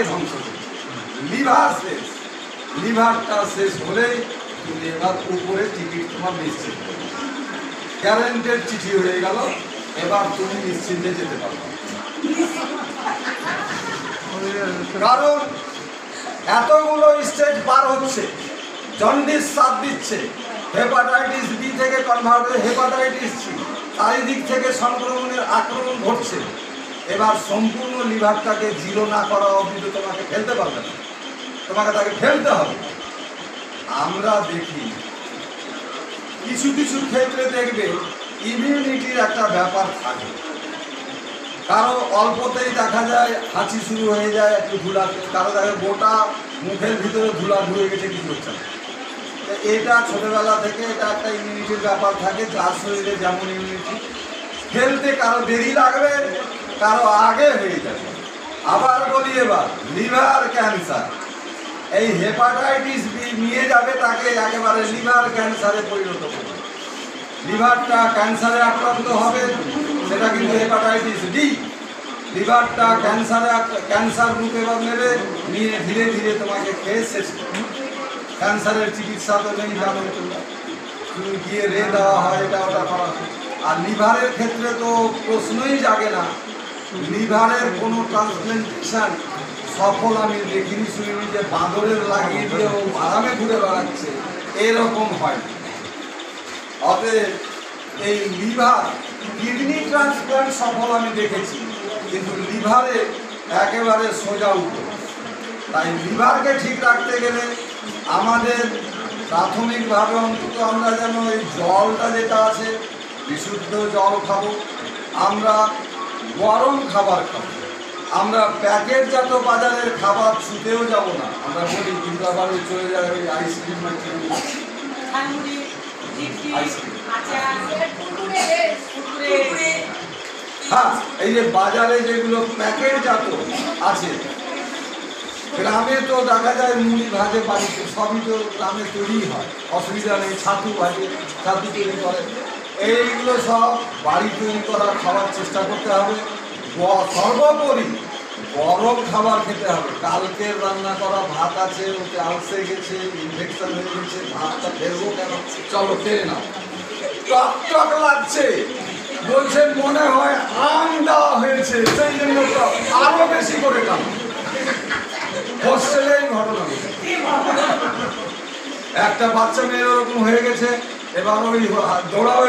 লিভারটাকে ধ্বংস করছে। লিভার শেষ, লিভারটা শেষ হলেই তুমি এবার উপরে টিকিট তোমার নিশ্চিত, গ্যারেন্টেড চিঠি হয়ে গেল, এবার তুমি নিশ্চিন্তে যেতে পারবে। কারণ এতগুলো স্টেজ পার হচ্ছে, জন্ডিস সাথ দিচ্ছে, হেপাটাইটিস বি থেকে কনভার্ট হয়ে হেপাটাইটিস সি, চারিদিক থেকে সংক্রমণের আক্রমণ ঘটছে। এবার সম্পূর্ণ লিভারটাকে জিরো না করা অবধি তো তোমাকে ফেলতে পারবে না, তোমাকে তাকে ফেলতে হবে। আমরা দেখি কিছু কিছু ক্ষেত্রে দেখবে ইমিউনিটির একটা ব্যাপার থাকে, কারো অল্পতেই দেখা যায় হাঁচি শুরু হয়ে যায় একটু ধুলাতে, কারো দেখা গোটা মুখের ভিতরে ধুলা ধুয়ে গেছে, কিছু হচ্ছে না। এটা ছোটবেলা থেকে এটা একটা ইমিউনিটির ব্যাপার থাকে, যার শরীরে যেমন ইমিউনিটি, ফেলতে কারো দেরি লাগবে, কারো আগে হয়ে যাবে। আবার বলি এবার লিভার ক্যান্সার, এই হেপাটাইটিস বি নিয়ে যাবে তাকে একেবারে লিভার ক্যান্সারে পরিণত করবে। লিভারটা ক্যান্সারে আক্রান্ত হবে, সেটা কিন্তু হেপাটাইটিস ডি। লিভারটা ক্যান্সার রূপ এবার নেবে, নিয়ে ধীরে ধীরে তোমাকে খেয়ে শেষ করবে। ক্যান্সারের চিকিৎসা তো নেই, জানো তোমরা, শুধু গিয়ে রে দেওয়া হয়, এটা ওটা করা হয়। আর লিভারের ক্ষেত্রে তো প্রশ্নই জাগে না, লিভারের কোনো ট্রান্সপ্লান্টেশন সফল আমি দেখিনি, শুনিনি যে বাঁদরের লাগিয়ে দিয়ে ও আরামে ঘুরে বেড়াচ্ছে, এরকম হয়। অতএব এই লিভার, কিডনি ট্রান্সপ্লান্ট সফল আমি দেখেছি, কিন্তু লিভারে একেবারে সোজা উঠে। তাই লিভারকে ঠিক রাখতে গেলে আমাদের প্রাথমিকভাবে অন্তত আমরা যেন এই জলটা যেটা আছে, বিশুদ্ধ জল খাবো, আমরা গরম খাবার খাবো, আমরা প্যাকেটজাত বাজারের খাবার ছুটেও যাব না। আমরা বলি কিন্তু আবার ওই চলে যায় ওই আইসক্রিম, হ্যাঁ, এই যে বাজারে যেগুলো প্যাকেটজাত আছে, গ্রামে তো দেখা যায় মুড়ি ভাজে বাড়িতে, সবই তো গ্রামে তৈরি হয়, অসুবিধা নেই, ছাতু ভাজে, ছাতু তৈরি করে, এইগুলো সব বাড়ি তৈরি করা খাওয়ার চেষ্টা করতে হবে। সর্বোপরি গরম খাবার খেতে হবে। কালকের রান্না করা ভাত আছে, ওতে আলসে গেছে, ইনফেকশন হয়ে গেছে, ভাতটা ফেলবো কেন, চলো খেয়ে নাও। টক টক লাগছে, বলছে মনে হয় আম দেওয়া হয়েছে, সেই জন্য আরো বেশি করে খাও। হোস্টেলেই ঘটনা, একটা বাচ্চা মেয়ে ওরকম হয়ে গেছে, এবার ওই দৌড়াও,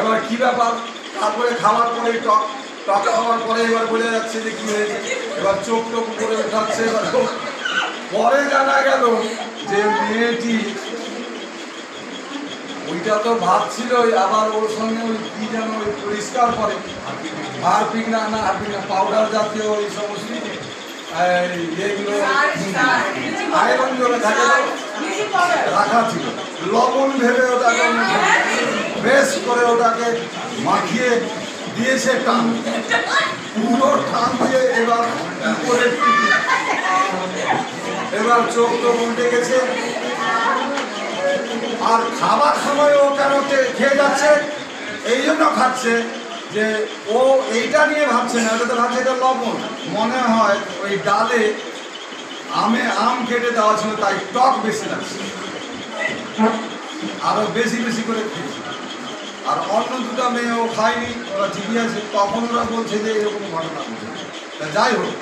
এবার কি ব্যাপার, তারপরে খাওয়ার পরে টক খাওয়ার পরে এবার বোঝা যাচ্ছে যে কি হয়েছে, এবার চোখ টোক করে উঠাচ্ছে, এবার পরে জানা গেল যে মেয়েটি ওইটা তো ভাত ছিল, আবার ওর সঙ্গে ওই কি যেন ওই পরিষ্কার করে হারপিক না পাউডার জাতীয় ওই সমস্ত এগুলো আয়রন জলে থাকে রাখা ছিল, লবণ ভেবে ওটাকে বেশ করে ওটাকে মাখিয়ে দিয়েছে, টান পুরো টান দিয়ে এবার চোখ তো উল্টে গেছে। আর খাবার সময় ও কেন খেয়ে যাচ্ছে, এই জন্য খাচ্ছে যে ও এইটা নিয়ে ভাবছে না, ওটা তো ভাবছে এটা লবণ, মনে হয় ওই ডালে আম কেটে দেওয়া ছিল, তাই টক বেশি লাগছে, আরো বেশি বেশি করে খেয়েছে। আর অন্য দুটা মেয়ে ও খায়নি, ওরা ঠিকই আছে, তখন ওরা বলছে যে এরকম ঘটনা ঘটে। যাই হোক,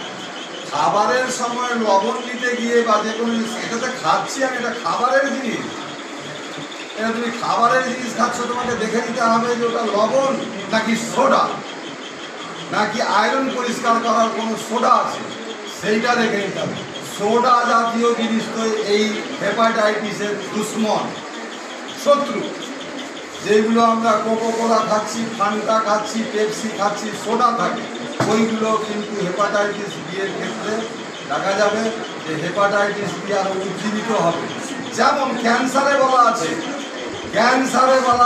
খাবারের সময় লবণ নিতে গিয়ে বা যে কোনো জিনিস, এটাতে খাচ্ছি আমি, এটা খাবারের জিনিস, এটা তুমি খাবারের জিনিস খাচ্ছ, তোমাকে দেখে নিতে হবে যে ওটা লবণ নাকি সোডা, নাকি আয়রন পরিষ্কার করার কোনো সোডা আছে, সেইটা দেখে নিতে হবে। সোডা জাতীয় জিনিস তো এই হেপাটাইটিসের দুশ্মন, শত্রু। যেগুলো আমরা কোকোকোলা খাচ্ছি, ফান্টা খাচ্ছি, পেপসি খাচ্ছি, সোডা থাকে, ওইগুলো কিন্তু হেপাটাইটিস বি এর ক্ষেত্রে দেখা যাবে যে হেপাটাইটিস বি আরও উজ্জীবিত হবে। যেমন ক্যান্সারে বলা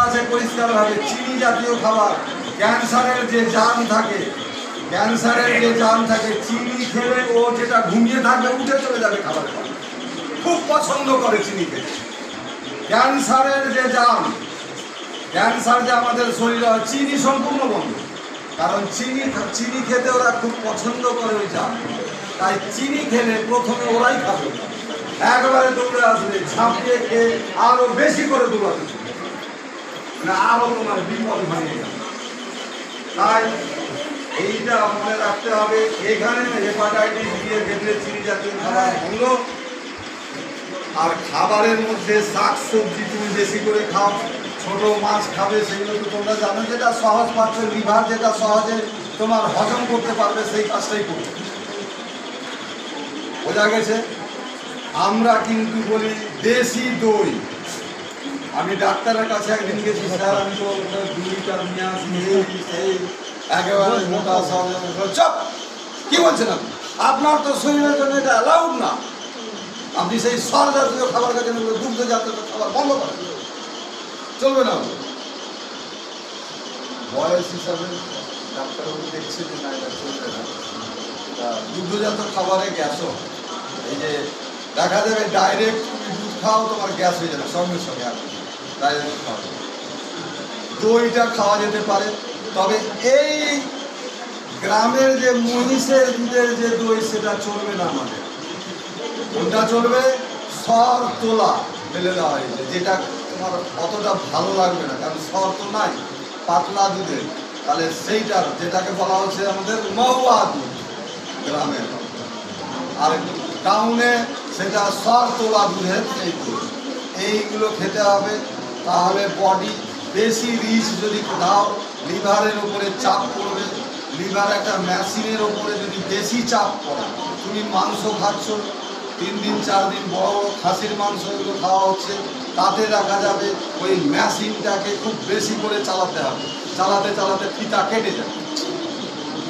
আছে পরিষ্কারভাবে চিনি জাতীয় খাবার, ক্যান্সারের যে জার্ম থাকে, চিনি খেলে ও যেটা ঘুমিয়ে থাকবে উঠে চলে যাবে খাবারের পর, খুব পছন্দ করে চিনি খেতে। ক্যান্সারের যে জার্ম, ক্যান্সার যে আমাদের শরীরে হয়, চিনি সম্পূর্ণ বন্ধ, কারণ চিনি খেতে ওরা খুব পছন্দ করে ওই জার্ম। তাই চিনি খেলে প্রথমে ওরাই খাবে, একবারে দৌড়ে আসবে, ঝাঁপিয়ে খেয়ে আরো বেশি করে দৌড়াতে শুরু করবে। মানে আরো তোমার বিপদ ভাঙিয়ে যাবে। তাই এইটা মনে রাখতে হবে, এখানে হেপাটাইটিস দিয়ে ক্ষেত্রে চিনি জাতীয় খাবার ভাঙলো। আর খাবারের মধ্যে শাক সবজি তুমি বেশি করে খাও, ছোট মাছ খাবে, সেগুলো তো তোমরা জানো, যেটা সহজ পাচ্ছ, লিভার যেটা সহজে তোমার হজম করতে পারবে সেই কাজটাই করবে। বোঝা গেছে? আমরা কিন্তু বলি দেশি দই। আমি ডাক্তারের কাছে একদিন গেছি, স্যার আমি তো 2 লিটার নিয়ে আসি, এই একেবারে মোটা সহজে। চপ কি বলছেন আপনি? আপনার তো শরীরের জন্য এটা অ্যালাউড না, আপনি সেই সর জাতীয় খাবার খাচ্ছেন, দুগ্ধ জাতীয় খাবার বন্ধ করেন, চলবে না। বয়স হিসাবে ডাক্তারবাবু দেখছে যে না এটা চলবে না, দুগ্ধজাত খাবারে গ্যাসও, এই যে দেখা যাবে ডাইরেক্ট তুমি দুধ খাও তোমার গ্যাস হয়ে যাবে সঙ্গে সঙ্গে, আপনি ডাইরেক্ট খাওয়া যাবে। দইটা খাওয়া যেতে পারে, তবে এই গ্রামের যে মহিষের দুধের যে দই সেটা চলবে না আমাদের। কোনটা চলবে? সর তোলা ফেলে দেওয়া হয়েছে, যেটা তোমার অতটা ভালো লাগবে না, কারণ সর তো নাই, পাতলা দুধের, তাহলে সেইটার যেটাকে বলা হচ্ছে আমাদের মহুয়া দুধ গ্রামের, আর টাউনে সেটা সর তোলা দুধের সেই দুধ। এইগুলো খেতে হবে, তাহলে বডি বেশি রিচ যদি দাও লিভারের উপরে চাপ পড়বে, লিভার একটা মেশিনের ওপরে যদি বেশি চাপ পড়ে, তুমি মাংস খাচ্ছ 3 দিন 4 দিন বড় বড় খাসির মাংস এগুলো খাওয়া হচ্ছে, তাতে দেখা যাবে ওই মেশিনটাকে খুব বেশি করে চালাতে হবে, চালাতে চালাতে ফিতা কেটে যাবে।